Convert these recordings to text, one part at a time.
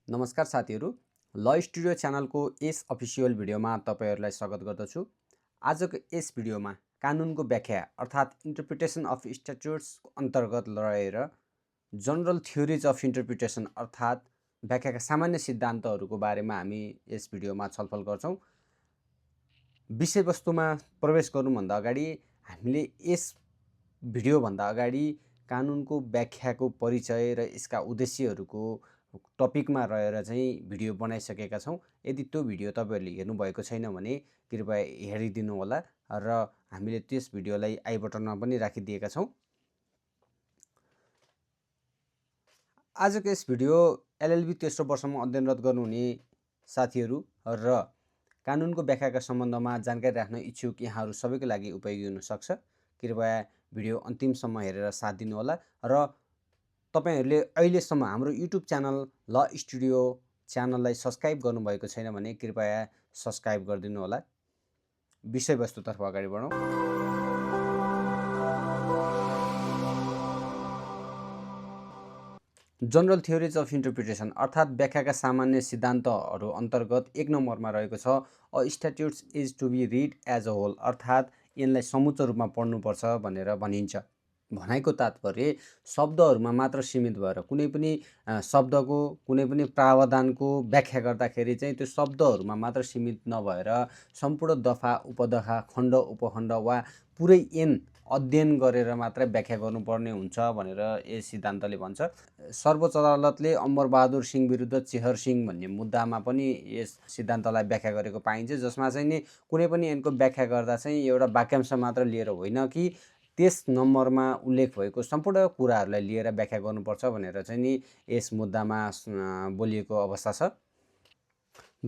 नमस्कार साथीहरू, ल स्टुडियो च्यानलको यस अफिसियल भिडियोमा तपाईहरूलाई स्वागत गर्दछु। आजको यस भिडियोमा कानुनको व्याख्या अर्थात् इन्टरप्रिटेसन अफ स्ट्याट्युट्स अन्तर्गत रहेर जनरल थ्योरिज अफ इन्टरप्रिटेसन अर्थात् व्याख्याका सामान्य सिद्धान्तहरूको बारेमा हामी यस भिडियोमा छलफल गर्छौँ। विषयवस्तुमा प्रवेश गर्नुभन्दा अगाडि हामीले यस भिडियोभन्दा अगाडि कानुनको व्याख्याको परिचय र यसका उद्देश्यहरूको टपिकमा रहेर चाहिँ भिडियो बनाइसकेका छौँ। यदि त्यो भिडियो तपाईँहरूले हेर्नुभएको छैन भने कृपया हेरिदिनु होला र हामीले त्यस भिडियोलाई आई बटनमा पनि राखिदिएका छौँ। आजको यस भिडियो एलएलबी तेस्रो वर्षमा अध्ययनरत गर्नुहुने साथीहरू र कानुनको व्याख्याका सम्बन्धमा जानकारी राख्न इच्छुक यहाँहरू सबैको लागि उपयोगी हुन सक्छ। कृपया भिडियो अन्तिमसम्म हेरेर साथ दिनुहोला र तपाईहरूले अहिलेसम्म हाम्रो युट्युब च्यानल ल स्टुडियो च्यानललाई सब्सक्राइब गर्नुभएको छैन भने कृपया सब्सक्राइब गरिदिनु होला। विषयवस्तुतर्फ अगाडि बढौँ। जनरल थ्योरिज अफ इन्टरप्रिटेसन अर्थात् व्याख्याका सामान्य सिद्धान्तहरू अन्तर्गत 1 नम्बरमा रहेको छ a statutes is to be read as a whole अर्थात् यसलाई समुच्च रूपमा पढ्नुपर्छ भनेर भनिन्छ। भनाइको तात्पर्य शब्दहरूमा मात्र सीमित भएर कुनै पनि शब्दको कुनै पनि प्रावधानको व्याख्या गर्दाखेरि चाहिँ त्यो शब्दहरूमा मात्र सीमित नभएर सम्पूर्ण दफा उपदफा खण्ड उपखण्ड वा पुरै ऐन अध्ययन गरेर मात्र व्याख्या गर्नुपर्ने हुन्छ भनेर यस सिद्धान्तले भन्छ। सर्वोच्च अदालतले अमरबहादुर सिंह विरुद्ध चेहर सिंह भन्ने मुद्दामा पनि यस सिद्धान्तलाई व्याख्या गरेको पाइन्छ, जसमा चाहिँ नि कुनै पनि ऐनको व्याख्या गर्दा चाहिँ एउटा वाक्यांश मात्र लिएर होइन कि त्यस नम्बरमा उल्लेख भएको सम्पूर्ण कुराहरूलाई लिएर व्याख्या गर्नुपर्छ भनेर चाहिँ नि यस मुद्दामा बोलिएको अवस्था छ।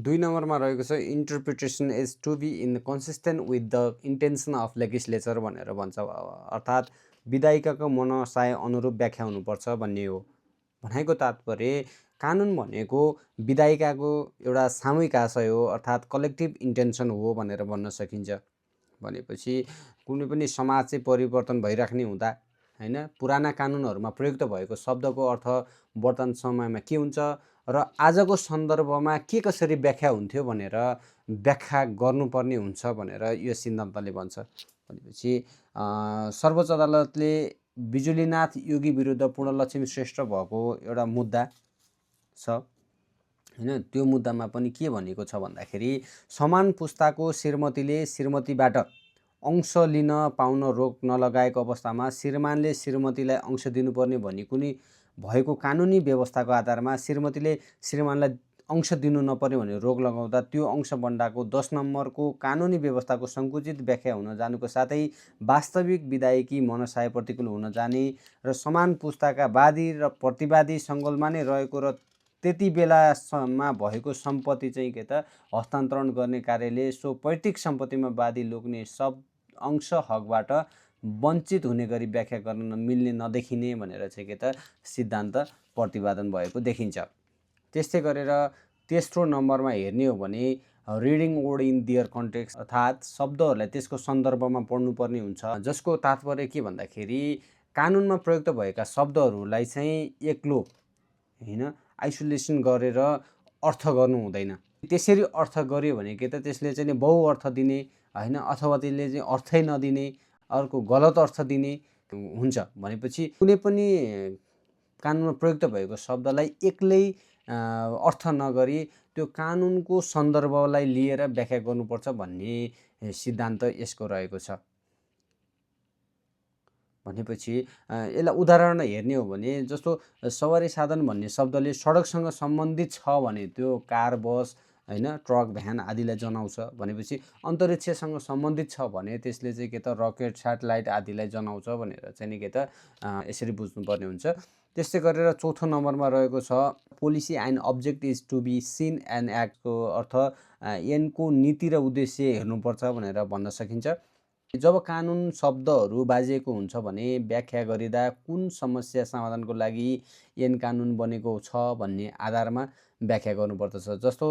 2 नम्बरमा रहेको छ interpretation is to be in consistent with the intention of legislature भनेर भन्छ, अर्थात् विधायिकाको मनसाय अनुरूप व्याख्या हुनुपर्छ भन्ने हो। भनाइको तात्पर्य कानुन भनेको विधायिकाको एउटा सामूहिक आशय हो अर्थात् कलेक्टिभ इन्टेन्सन हो भनेर भन्न सकिन्छ। भनेपछि कुनै पनि समाज चाहिँ परिवर्तन भइराख्ने हुँदा हैन पुराना कानुनहरूमा प्रयुक्त भएको शब्दको अर्थ वर्तमान समयमा के हुन्छ र आजको सन्दर्भमा के कसरी व्याख्या हुन्थ्यो भनेर व्याख्या गर्नुपर्ने हुन्छ भनेर यो सिद्धान्तले भन्छ। भनेपछि सर्वोच्च अदालतले बिजुलीनाथ योगी विरुद्ध पूर्णलक्ष्मी श्रेष्ठ भएको एउटा मुद्दा छ हैन, त्यो मुद्दामा पनि के भनेको छ भन्दाखेरि समान पुस्ताको श्रीमतीले श्रीमतीबाट अंश लिन पाउन रोक नलगाएको अवस्थामा श्रीमानले श्रीमतीलाई अंश दिनुपर्ने भनी कुनै भएको कानुनी व्यवस्थाको आधारमा श्रीमतीले श्रीमानलाई अंश दिनु नपर्ने भने रोक लगाउँदा त्यो अंश बन्डाको 10 नम्बरको कानुनी व्यवस्थाको सङ्कुचित व्याख्या हुन जानुको साथै वास्तविक विधायकी मनसाय प्रतिकूल हुन जाने र समान पुस्ताका वादी र प्रतिवादी सङ्गोलमा नै रहेको र त्यति बेलासम्म भएको सम्पत्ति चाहिँ के त हस्तान्तरण गर्ने कार्यले सो पैतृक सम्पत्तिमा वादी लोग्ने सब अंश हकबाट वञ्चित हुने गरी व्याख्या गर्न मिल्ने नदेखिने भनेर चाहिँ के त सिद्धान्त प्रतिपादन भएको देखिन्छ। त्यस्तै गरेर तेस्रो नम्बरमा हेर्ने हो भने reading word in their context अर्थात् शब्दहरूलाई त्यसको सन्दर्भमा पढ्नुपर्ने हुन्छ, जसको तात्पर्य के भन्दाखेरि कानुनमा प्रयुक्त भएका शब्दहरूलाई चाहिँ एक्लो हैन आइसोलेसन गरेर अर्थ गर्नु हुँदैन। त्यसरी अर्थ गर्यो भने के त त्यसले चाहिँ बहुअर्थ दिने हैन अथवा त्यसले चाहिँ अर्थै नदिने अर्को गलत अर्थ दिने हुन्छ। भनेपछि कुनै पनि कानुनमा प्रयुक्त भएको शब्दलाई एक्लै अर्थ नगरी त्यो कानुनको सन्दर्भलाई लिएर व्याख्या गर्नुपर्छ भन्ने सिद्धान्त यसको रहेको छ। भनेपछि यसलाई उदाहरण हेर्ने हो भने जस्तो सवारी साधन भन्ने शब्दले सडकसँग सम्बन्धित छ भने त्यो कार बस हैन ट्रक भ्यान आदिलाई जनाउँछ। भनेपछि अन्तरिक्षसँग सम्बन्धित छ भने त्यसले चाहिँ के त रकेट स्याटेलाइट आदिलाई जनाउँछ भनेर चाहिँ नि के त यसरी बुझ्नुपर्ने हुन्छ। त्यस्तै गरेर चौथो नम्बरमा रहेको छ policy and object is to be seen and एक्टको अर्थ ऐनको नीति र उद्देश्य हेर्नुपर्छ भनेर भन्न सकिन्छ। जब कानुन शब्दहरू बाजिएको हुन्छ भने व्याख्या गरिँदा कुन समस्या समाधानको लागि ऐन कानुन बनेको छ भन्ने आधारमा व्याख्या गर्नुपर्दछ। जस्तो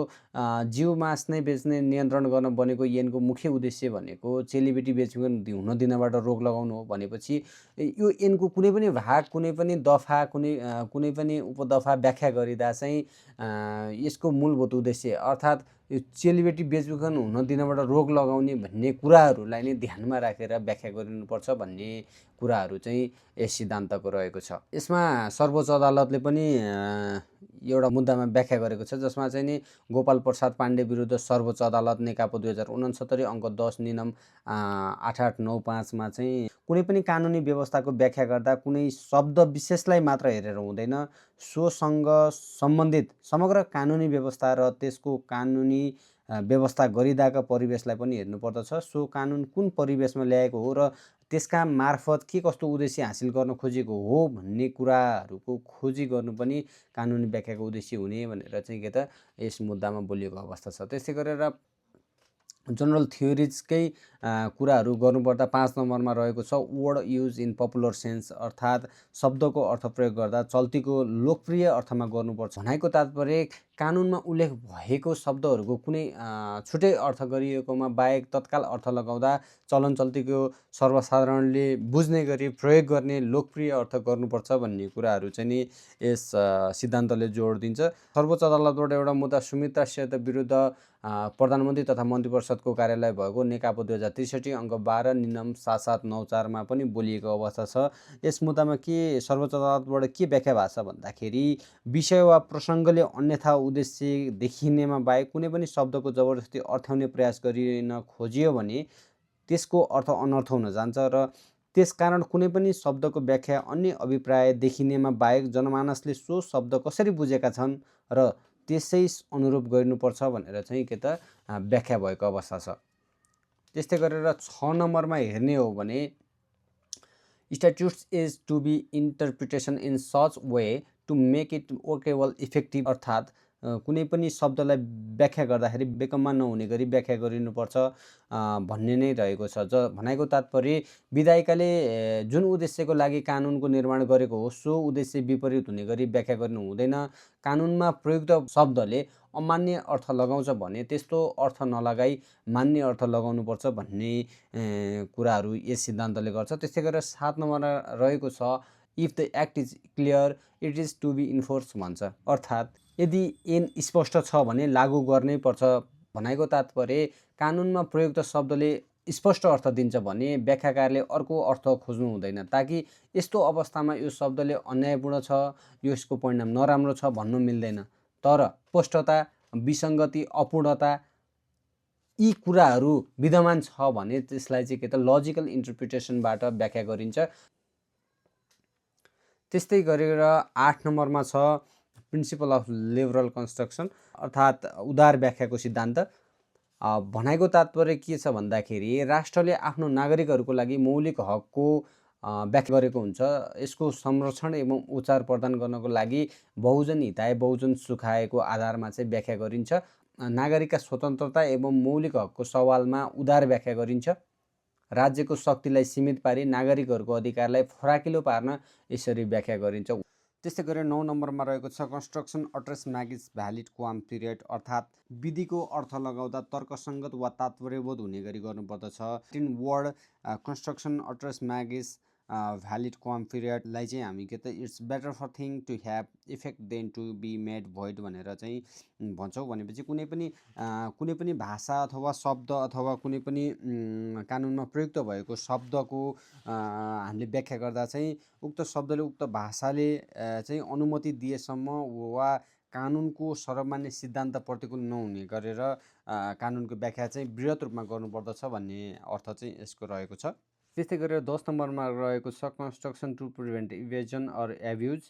जीव मास्ने बेच्ने नियन्त्रण गर्न बनेको ऐनको मुख्य उद्देश्य भनेको चेलीबेटी बेचबिखन हुन दिनबाट रोक लगाउनु हो भनेपछि यो ऐनको कुनै पनि भाग, कुनै पनि दफा, कुनै पनि उपदफा व्याख्या गरिँदा चाहिँ यसको मूलभूत उद्देश्य अर्थात् यो चेलीबेटी बेचबिखन हुन दिनबाट रोक लगाउने भन्ने कुराहरूलाई नै ध्यानमा राखेर व्याख्या गरिनुपर्छ भन्ने कुराहरू चाहिँ यस सिद्धान्तको रहेको छ। यसमा सर्वोच्च अदालतले पनि एउटा मुद्दामा व्याख्या गरेको छ, जसमा चाहिँ नि गोपाल प्रसाद पाण्डे विरुद्ध सर्वोच्च अदालत नेकापा 2069 अङ्क 10 नियम 8895 मा चाहिँ कुनै पनि कानुनी व्यवस्थाको व्याख्या गर्दा कुनै शब्द विशेषलाई मात्र हेरेर हुँदैन, सोसँग सम्बन्धित समग्र कानुनी व्यवस्था र त्यसको कानुनी व्यवस्था गरिँदाका परिवेशलाई पनि हेर्नुपर्दछ। सो कानुन कुन परिवेशमा ल्याएको हो र त्यसका मार्फत के कस्तो उद्देश्य हासिल गर्न खोजेको हो भन्ने कुराहरूको खोजी गर्नु पनि कानुनी व्याख्याको उद्देश्य हुने भनेर चाहिँ के त यस मुद्दामा बोलिएको अवस्था छ। त्यस्तै गरेर जनरल थ्योरिजकै कुराहरू गर्नुपर्दा 5 नम्बरमा रहेको छ word use in popular sense, अर्थात् शब्दको अर्थ प्रयोग गर्दा चल्तीको लोकप्रिय अर्थमा गर्नुपर्छ। भनाइको तात्पर्य कानुनमा उल्लेख भएको शब्दहरूको कुनै छुट्टै अर्थ गरिएकोमा बाहेक तत्काल अर्थ लगाउँदा चलन चल्तीको सर्वसाधारणले बुझ्ने गरी प्रयोग गर्ने लोकप्रिय अर्थ गर्नुपर्छ भन्ने कुराहरू चाहिँ नि यस सिद्धान्तले जोड दिन्छ। सर्वोच्च अदालतबाट एउटा मुद्दा सुमित्रा सेठ विरुद्ध प्रधानमन्त्री तथा मन्त्री परिषदको कार्यालय भएको नेकापा 2063 अङ्क 12 नियम 7794 मा पनि बोलिएको अवस्था छ। यस मुद्दामा के सर्वोच्च अदालतबाट के व्याख्या भएको छ भन्दाखेरि विषय वा प्रसङ्गले अन्यथा उद्देश्य देखिनेमा बाहेक कुनै पनि शब्दको जबरजस्ती अर्थ्याउने प्रयास गरिन खोजियो भने त्यसको अर्थ अनर्थ हुन जान्छ र त्यसकारण कुनै पनि शब्दको व्याख्या अन्य अभिप्राय देखिनेमा बाहेक जनमानसले सो शब्द कसरी बुझेका छन् र त्यसै अनुरूप गर्नुपर्छ भनेर चाहिँ के त व्याख्या भएको अवस्था छ। त्यस्तै गरेर 6 नम्बरमा हेर्ने हो भने statutes is to be interpretation in such way to make it workable effective, अर्थात् कुनै पनि शब्दलाई व्याख्या गर्दाखेरि बेकममा नहुने गरी व्याख्या गरिनुपर्छ भन्ने नै रहेको छ। भनाइको तात्पर्य विधायिकाले जुन उद्देश्यको लागि कानुनको निर्माण गरेको हो सो उद्देश्य विपरीत हुने गरी व्याख्या गर्नु हुँदैन। कानुनमा प्रयुक्त शब्दले अमान्य अर्थ लगाउँछ भने त्यस्तो अर्थ नलगाई मान्य अर्थ लगाउनुपर्छ भन्ने कुराहरू यस सिद्धान्तले गर्छ। त्यस्तै गरेर 7 नम्बरमा रहेको छ if the act is clear it is to be enforce भन्छ, अर्थात् यदि ऐन स्पष्ट छ भने लागू गर्नै पर्छ। भनाइको तात्पर्य कानुनमा प्रयुक्त शब्दले स्पष्ट अर्थ दिन्छ भने व्याख्याकारले अर्को अर्थ खोज्नु हुँदैन, ताकि यस्तो अवस्थामा यो शब्दले अन्यायपूर्ण छ, यसको परिणाम नराम्रो छ भन्नु मिल्दैन। तर स्पष्टता, विसङ्गति, अपूर्णता यी कुराहरू विद्यमान छ भने त्यसलाई चाहिँ के त लजिकल इन्टरप्रिटेसनबाट व्याख्या गरिन्छ। त्यस्तै गरेर 8 नम्बरमा छ प्रिन्सिपल अफ लिबरल कन्स्ट्रक्सन, अर्थात् उदार व्याख्याको सिद्धान्त। भनाइको तात्पर्य के छ भन्दाखेरि राष्ट्रले आफ्नो नागरिकहरूको लागि मौलिक हकको व्याख्या गरेको हुन्छ। यसको संरक्षण एवं उच्चार प्रदान गर्नको लागि बहुजन हिताय बहुजन सुखायको आधारमा चाहिँ व्याख्या गरिन्छ। नागरिकका स्वतन्त्रता एवं मौलिक हकको सवालमा उदार व्याख्या गरिन्छ। राज्यको शक्तिलाई सीमित पारी नागरिकहरूको अधिकारलाई फराकिलो पार्न यसरी व्याख्या गरिन्छ। त्यस्तै गरेर 9 नम्बरमा रहेको छ कन्स्ट्रक्सन अट्रेस म्यागिस भ्यालिड क्वाम पिरियड, अर्थात् विधिको अर्थ लगाउँदा तर्कसङ्गत वा तात्पर्यबोध हुने गरी गर्नुपर्दछ। इन वर्ड कन्स्ट्रक्सन अट्रेस म्यागिस भ्यालिड क्वाम पिरियडलाई चाहिँ हामी के त it's better for thing to have effect than to be made void भनेर चाहिँ भन्छौँ। भनेपछि कुनै पनि भाषा अथवा शब्द अथवा कुनै पनि कानुनमा प्रयुक्त भएको शब्दको हामीले व्याख्या गर्दा चाहिँ उक्त शब्दले उक्त भाषाले चाहिँ अनुमति दिएसम्म वा कानुनको सर्वमान्य सिद्धान्त प्रतिकूल नहुने गरेर कानुनको व्याख्या चाहिँ बृहत रूपमा गर्नुपर्दछ भन्ने अर्थ चाहिँ यसको रहेको छ। त्यस्तै गरेर 10 नम्बरमा रहेको छ construction to prevent evasion or abuse,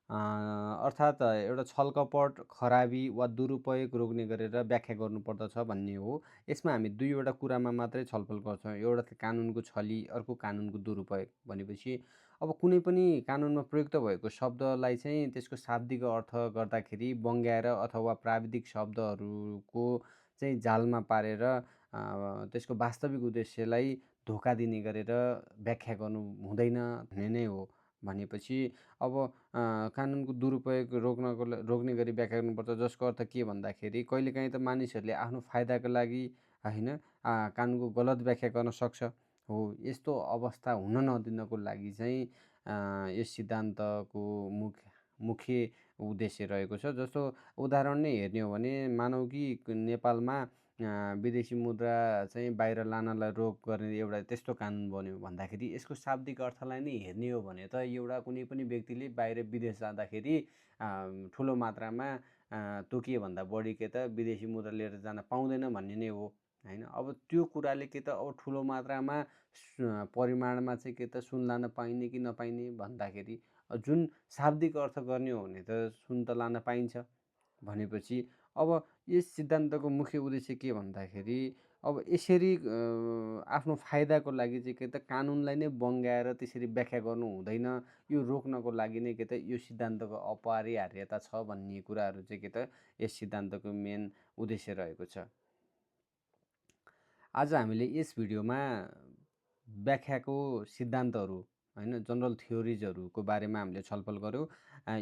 अर्थात् एउटा छलकपट, खराबी वा दुरुपयोग रोक्ने गरेर व्याख्या गर्नुपर्दछ भन्ने हो। यसमा हामी दुईवटा कुरामा मात्रै छलफल गर्छौँ, एउटा त कानुनको छली, अर्को कानुनको दुरुपयोग। भनेपछि अब कुनै पनि कानुनमा प्रयुक्त भएको शब्दलाई चाहिँ त्यसको शाब्दिक अर्थ गर्दाखेरि बङ्ग्याएर अथवा प्राविधिक शब्दहरूको चाहिँ जालमा पारेर त्यसको वास्तविक उद्देश्यलाई धोका दिने गरेर व्याख्या गर्नु हुँदैन भन्ने नै हो। भनेपछि अब कानुनको दुरुपयोग रोक्ने गरी व्याख्या गर्नुपर्छ, जसको अर्थ के भन्दाखेरि कहिलेकाहीँ त मानिसहरूले आफ्नो फाइदाको लागि होइन कानुनको गलत व्याख्या गर्न सक्छ। हो, यस्तो अवस्था हुन नदिनको लागि चाहिँ यस सिद्धान्तको मुख्य उद्देश्य रहेको छ। जस्तो उदाहरण नै हेर्ने हो भने मानौँ कि नेपालमा विदेशी मुद्रा चाहिँ बाहिर लानलाई रोक गर्ने एउटा त्यस्तो कानुन बन्यो भन्दाखेरि यसको शाब्दिक अर्थलाई नै हेर्ने हो भने त एउटा कुनै पनि व्यक्तिले बाहिर विदेश जाँदाखेरि ठुलो मात्रामा तोकिएभन्दा बढी के त विदेशी मुद्रा लिएर जान पाउँदैन भन्ने नै हो होइन। अब त्यो कुराले के त अब ठुलो मात्रामा परिमाणमा चाहिँ के त सुन लान पाइने कि नपाइने भन्दाखेरि जुन शाब्दिक अर्थ गर्ने हो भने त सुन त लान पाइन्छ। भनेपछि अब यस सिद्धान्तको मुख्य उद्देश्य के भन्दाखेरि अब यसरी आफ्नो फाइदाको लागि चाहिँ के त कानुनलाई नै बङ्ग्याएर त्यसरी व्याख्या गर्नु हुँदैन, यो रोक्नको लागि नै के त यो सिद्धान्तको अपरिहार्यता छ भन्ने कुराहरू चाहिँ के त यस सिद्धान्तको मेन उद्देश्य रहेको छ। आज हामीले यस भिडियोमा व्याख्याको सिद्धान्तहरू होइन, जनरल थ्योरिजहरूको बारेमा हामीले छलफल गऱ्यौँ।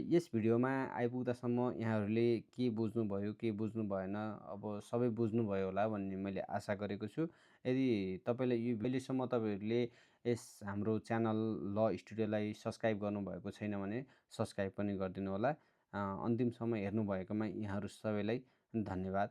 यस भिडियोमा आइपुग्दासम्म यहाँहरूले के बुझ्नुभयो के बुझ्नु भएन, अब सबै बुझ्नुभयो होला भन्ने मैले आशा गरेको छु। यदि तपाईँले यो अहिलेसम्म तपाईँहरूले यस हाम्रो च्यानल ल स्टुडियोलाई सब्सक्राइब गर्नुभएको छैन भने सब्सक्राइब पनि गरिदिनु होला। अन्तिमसम्म हेर्नुभएकोमा यहाँहरू सबैलाई धन्यवाद।